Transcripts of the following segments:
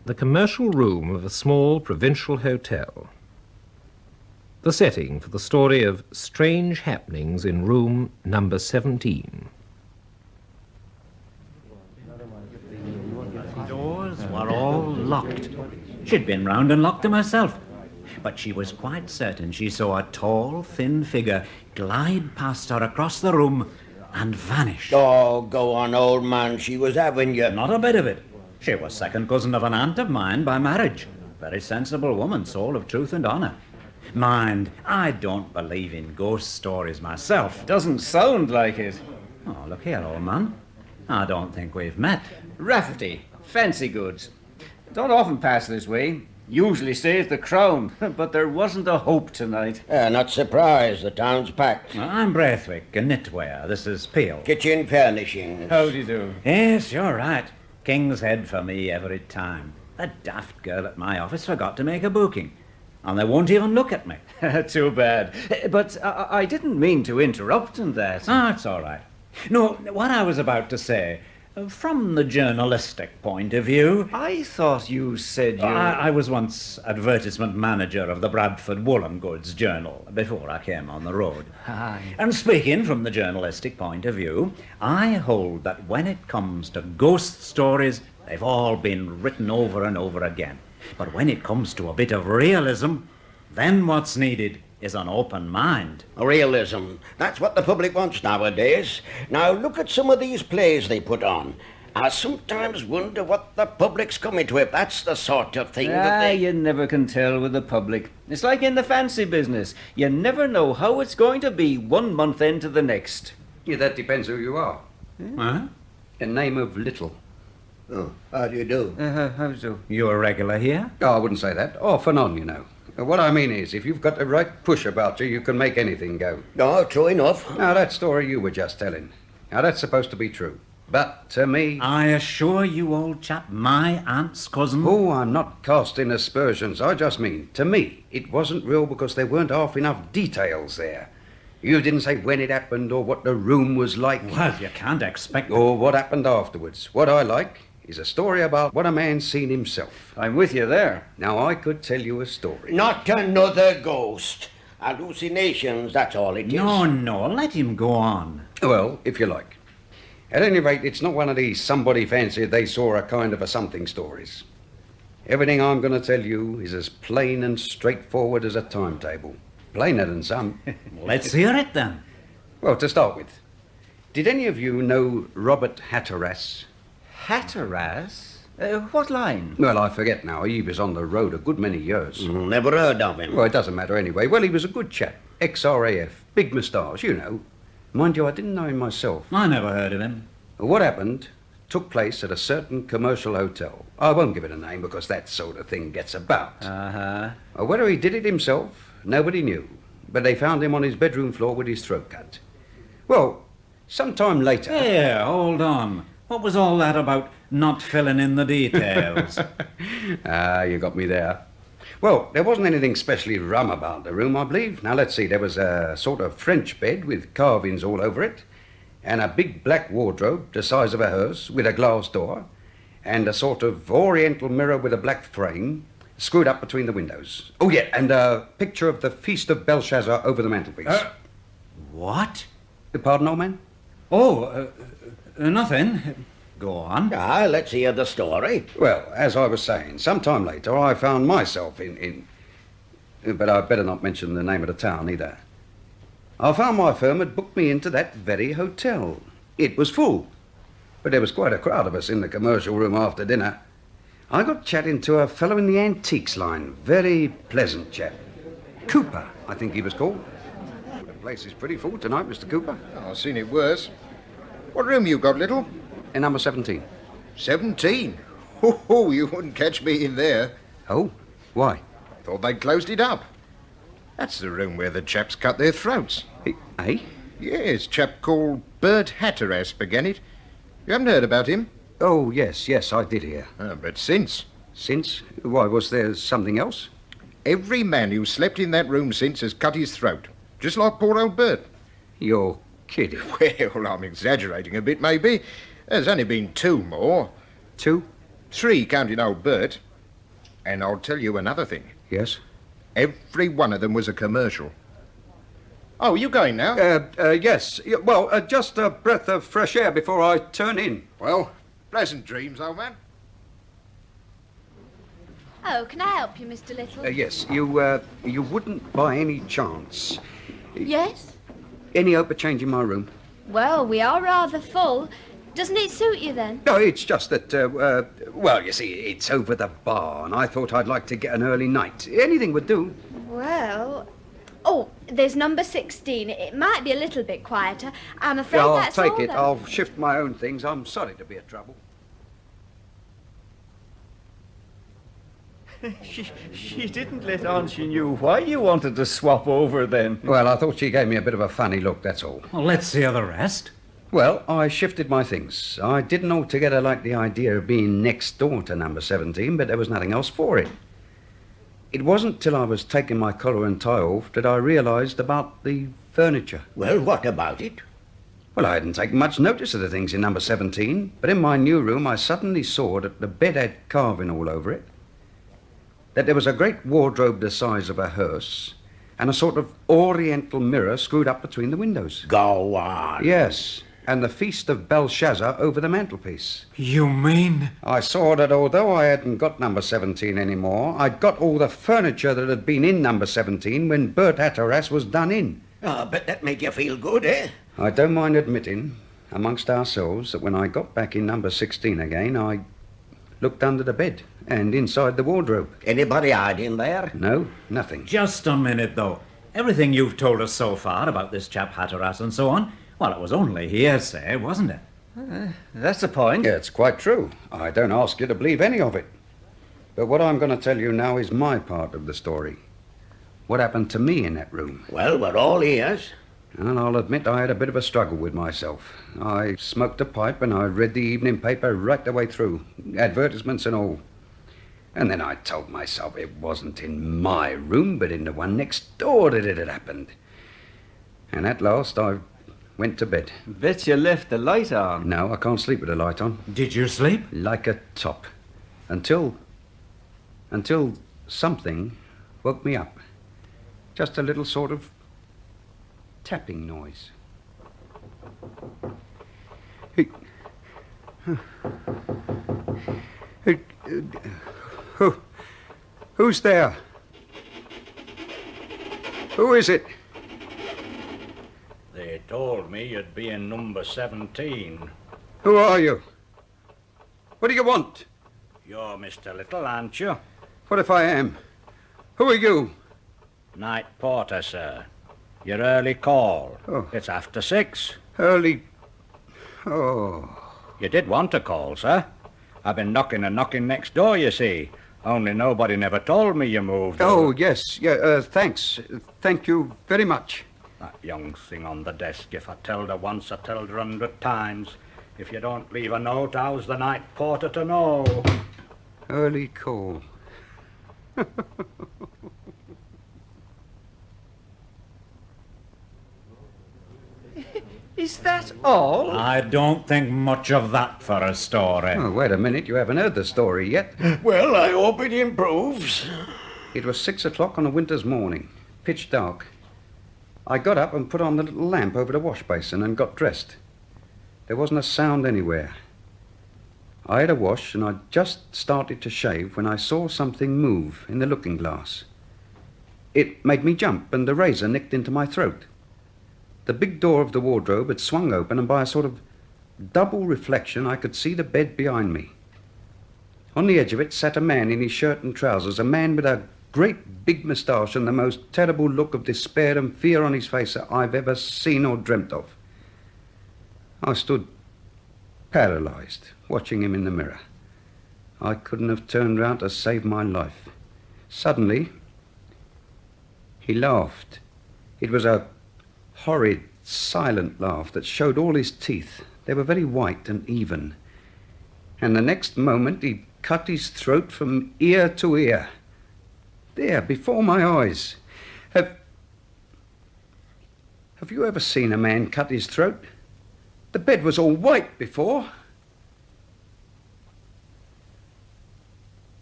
The commercial room of a small provincial hotel. The setting for the story of strange happenings in room number 17. Doors were all locked. She'd been round and locked them herself. But she was quite certain she saw a tall, thin figure glide past her across the room and vanish. Oh, go on, old man. She was having you. Not a bit of it. She was second cousin of an aunt of mine by marriage. Very sensible woman, soul of truth and honour. Mind, I don't believe in ghost stories myself. Doesn't sound like it. Oh, look here, old man. I don't think we've met. Rafferty, fancy goods. Don't often pass this way. Usually stay at the Crown, but there wasn't a hope tonight. Not surprised. The town's packed. I'm Braithwaite, a knitwear. This is Peel. Kitchen furnishings. How do you do? Yes, you're right. King's Head for me every time. A daft girl at my office forgot to make a booking, and they won't even look at me. Too bad. But I didn't mean to interrupt in that. Ah, it's all right. No, what I was about to say, from the journalistic point of view... I thought you said you... I was once advertisement manager of the Bradford Woolen Goods Journal before I came on the road. Aye. And speaking from the journalistic point of view, I hold that when it comes to ghost stories, they've all been written over and over again. But when it comes to a bit of realism, then what's needed is an open mind. Realism. That's what the public wants nowadays. Now, look at some of these plays they put on. I sometimes wonder what the public's coming to if that's the sort of thing that they... You never can tell with the public. It's like in the fancy business. You never know how it's going to be one month into the next. Yeah, that depends who you are. Huh? The name of Little. Oh, how do you do? How so? You a regular here? Oh, I wouldn't say that. Off and on, you know. What I mean is, if you've got the right push about you, you can make anything go. No, true enough. Now, that story you were just telling, now that's supposed to be true. But to me... I assure you, old chap, my aunt's cousin... Oh, I'm not casting aspersions. I just mean, to me, it wasn't real because there weren't half enough details there. You didn't say when it happened or what the room was like. Well, you can't expect... Or what happened afterwards. What I like is a story about what a man's seen himself. I'm with you there. Now, I could tell you a story. Not another ghost. Hallucinations, that's all it is. No, let him go on. Well, if you like. At any rate, it's not one of these somebody fancied they saw a kind of a something stories. Everything I'm going to tell you is as plain and straightforward as a timetable. Plainer than some. Let's hear it then. Well, to start with, did any of you know Robert Hatteras? Hatteras? What line? Well, I forget now. He was on the road a good many years. Never heard of him. Well, it doesn't matter anyway. Well, he was a good chap. Ex-RAF. Big moustache, you know. Mind you, I didn't know him myself. I never heard of him. What happened took place at a certain commercial hotel. I won't give it a name because that sort of thing gets about. Uh-huh. Whether he did it himself, nobody knew. But they found him on his bedroom floor with his throat cut. Well, sometime later... Here, hold on. What was all that about not filling in the details? You got me there. Well, there wasn't anything specially rum about the room, I believe. Now, let's see. There was a sort of French bed with carvings all over it, and a big black wardrobe the size of a hearse with a glass door, and a sort of oriental mirror with a black frame screwed up between the windows. Oh, yeah, and a picture of the Feast of Belshazzar over the mantelpiece. What? Pardon, old man? Oh, nothing. Go on. Let's hear the story. Well, as I was saying, sometime later I found myself in... But I'd better not mention the name of the town either. I found my firm had booked me into that very hotel. It was full, but there was quite a crowd of us in the commercial room after dinner. I got chatting to a fellow in the antiques line. Very pleasant chap. Cooper, I think he was called. The place is pretty full tonight, Mr. Cooper. I've seen it worse. What room you got, Little? In number 17. 17? Oh, you wouldn't catch me in there. Oh, why? Thought they'd closed it up. That's the room where the chaps cut their throats. Eh? Yes, chap called Bert Hatteras began it. You haven't heard about him? Oh, yes, I did hear. But since? Since? Why, was there something else? Every man who's slept in that room since has cut his throat. Just like poor old Bert. You're kidding. Well, I'm exaggerating a bit, maybe. There's only been 2 more. 2? 3, counting old Bert. And I'll tell you another thing. Yes? Every one of them was a commercial. Oh, you going now? Yes. Well, just a breath of fresh air before I turn in. Well, pleasant dreams, old man. Oh, can I help you, Mr. Little? Yes, you wouldn't by any chance... Yes? Any hope of changing my room? Well, we are rather full. Doesn't it suit you then? No, it's just that, well, you see, it's over the bar, and I thought I'd like to get an early night. Anything would do. Well... Oh, there's number 16. It might be a little bit quieter. I'm afraid I'll that's take all, it. though. I'll shift my own things. I'm sorry to be a trouble. She didn't let on she knew why you wanted to swap over then. Well, I thought she gave me a bit of a funny look, that's all. Well, let's hear the rest. Well, I shifted my things. I didn't altogether like the idea of being next door to number 17, but there was nothing else for it. It wasn't till I was taking my collar and tie off that I realised about the furniture. Well, what about it? Well, I hadn't taken much notice of the things in number 17, but in my new room I suddenly saw that the bed had carving all over it, that there was a great wardrobe the size of a hearse, and a sort of oriental mirror screwed up between the windows. Go on. Yes, and the Feast of Belshazzar over the mantelpiece. You mean? I saw that although I hadn't got number 17 anymore, I'd got all the furniture that had been in number 17 when Bert Hatteras was done in. Ah, but that made you feel good, eh? I don't mind admitting, amongst ourselves, that when I got back in number 16 again, I looked under the bed and inside the wardrobe. Anybody hiding there? No, nothing. Just a minute, though. Everything you've told us so far about this chap Hatteras and so on, well, it was only hearsay, wasn't it? That's the point. Yeah, it's quite true. I don't ask you to believe any of it. But what I'm going to tell you now is my part of the story. What happened to me in that room? Well, we're all ears. And I'll admit I had a bit of a struggle with myself. I smoked a pipe and I read the evening paper right the way through, advertisements and all. And then I told myself it wasn't in my room, but in the one next door that it had happened. And at last I went to bed. Bet you left the light on. No, I can't sleep with the light on. Did you sleep? Like a top. Until something woke me up. Just a little sort of tapping noise. Who's there? Who is it? They told me you'd be in number 17. Who are you? What do you want? You're Mr. Little, aren't you? What if I am? Who are you? Night porter, sir. Your early call. Oh. It's after 6. Early... Oh... You did want a call, sir. I've been knocking and knocking next door, you see. Only nobody never told me you moved. Oh, yes. Yeah, thanks. Thank you very much. That young thing on the desk, if I telled her once, I telled her 100 times. If you don't leave a note, how's the night porter to know? Early call. Is that all? I don't think much of that for a story. Oh, wait a minute. You haven't heard the story yet. Well, I hope it improves. It was 6 o'clock on a winter's morning. Pitch dark. I got up and put on the little lamp over the wash basin and got dressed. There wasn't a sound anywhere. I had a wash and I'd just started to shave when I saw something move in the looking glass. It made me jump and the razor nicked into my throat. The big door of the wardrobe had swung open and by a sort of double reflection I could see the bed behind me. On the edge of it sat a man in his shirt and trousers, a man with a great big moustache and the most terrible look of despair and fear on his face that I've ever seen or dreamt of. I stood paralyzed, watching him in the mirror. I couldn't have turned round to save my life. Suddenly, he laughed. It was a horrid, silent laugh that showed all his teeth. They were very white and even. And the next moment he cut his throat from ear to ear. There, before my eyes. Have you ever seen a man cut his throat? The bed was all white before.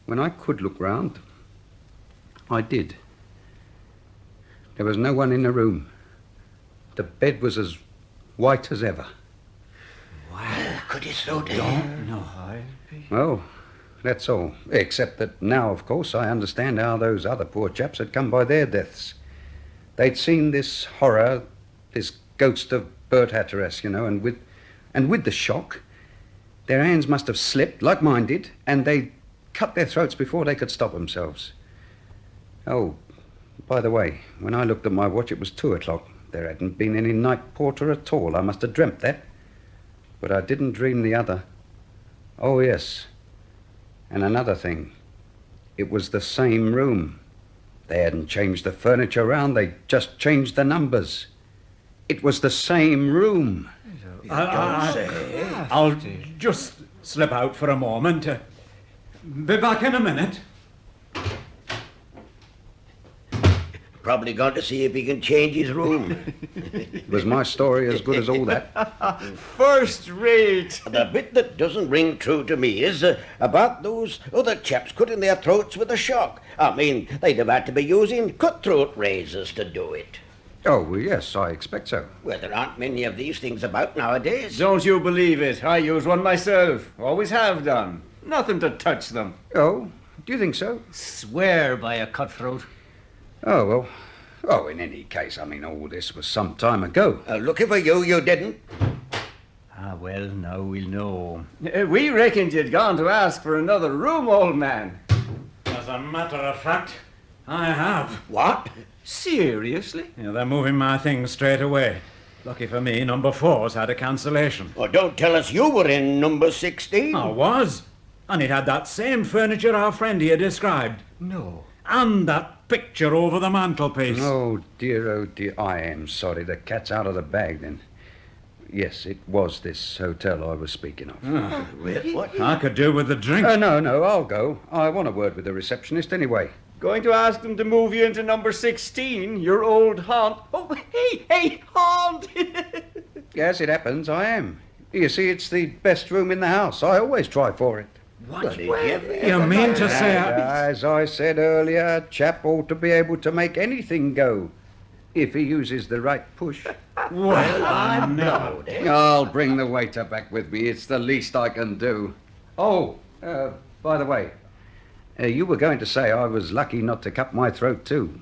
When I could look round, I did. There was no one in the room. The bed was as white as ever. Well, could you slow down? Oh, that's all. Except that now, of course, I understand how those other poor chaps had come by their deaths. They'd seen this horror, this ghost of Bert Hatteras, you know, and with the shock, their hands must have slipped, like mine did, and they cut their throats before they could stop themselves. Oh, by the way, when I looked at my watch, it was 2:00. There hadn't been any night porter at all. I must have dreamt that. But I didn't dream the other. Oh, yes. And another thing. It was the same room. They hadn't changed the furniture around. They just changed the numbers. It was the same room. I'll just slip out for a moment. Be back in a minute. Probably gone to see if he can change his room. Was my story as good as all that? First rate. The bit that doesn't ring true to me is about those other chaps cutting their throats with a shock. I mean, they'd have had to be using cutthroat razors to do it. Oh, well, yes, I expect so. Well, there aren't many of these things about nowadays. Don't you believe it? I use one myself. Always have done. Nothing to touch them. Oh, do you think so? Swear by a cutthroat. Oh, well. Oh, in any case, I mean, all this was some time ago. Lucky for you, you didn't. Ah, well, now we'll know. We reckoned you'd gone to ask for another room, old man. As a matter of fact, I have. What? Seriously? Yeah, they're moving my things straight away. Lucky for me, number 4's had a cancellation. Well, don't tell us you were in number 16. I was. And it had that same furniture our friend here described. No. And that picture over the mantelpiece. Oh, dear, I am sorry. The cat's out of the bag, then. Yes, it was this hotel I was speaking of. Wait, what? I could do with the drink. No, I'll go. I want a word with the receptionist anyway. Going to ask them to move you into number 16, your old haunt. Oh, hey, haunt! Yes, it happens, I am. You see, it's the best room in the house. I always try for it. What? You mean to say As I said earlier, a chap ought to be able to make anything go, if he uses the right push. Well, I know. I'll bring the waiter back with me. It's the least I can do. Oh, by the way, you were going to say I was lucky not to cut my throat, too.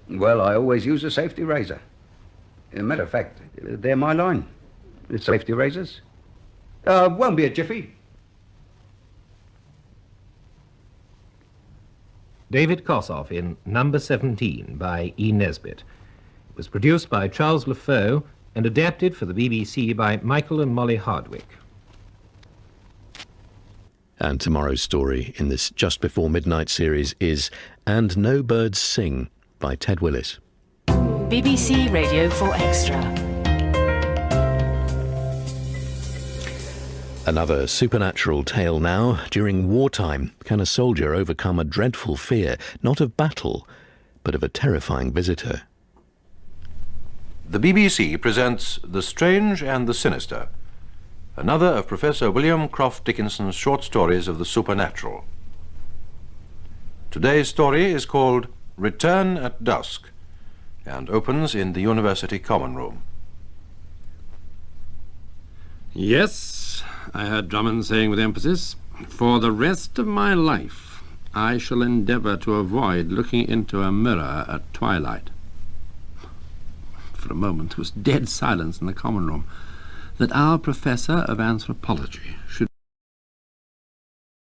Well, I always use a safety razor. As a matter of fact, they're my line. The safety razors. Won't be a jiffy. David Kossoff in Number 17 by E. Nesbit. It was produced by Charles LeFaux and adapted for the BBC by Michael and Molly Hardwick. And tomorrow's story in this Just Before Midnight series is And No Birds Sing by Ted Willis. BBC Radio 4 Extra. Another supernatural tale now. During wartime, can a soldier overcome a dreadful fear, not of battle, but of a terrifying visitor? The BBC presents The Strange and the Sinister, another of Professor William Croft Dickinson's short stories of the supernatural. Today's story is called Return at Dusk and opens in the University Common Room. Yes, I heard Drummond saying with emphasis, for the rest of my life I shall endeavour to avoid looking into a mirror at twilight. For a moment there was dead silence in the common room. That our professor of anthropology should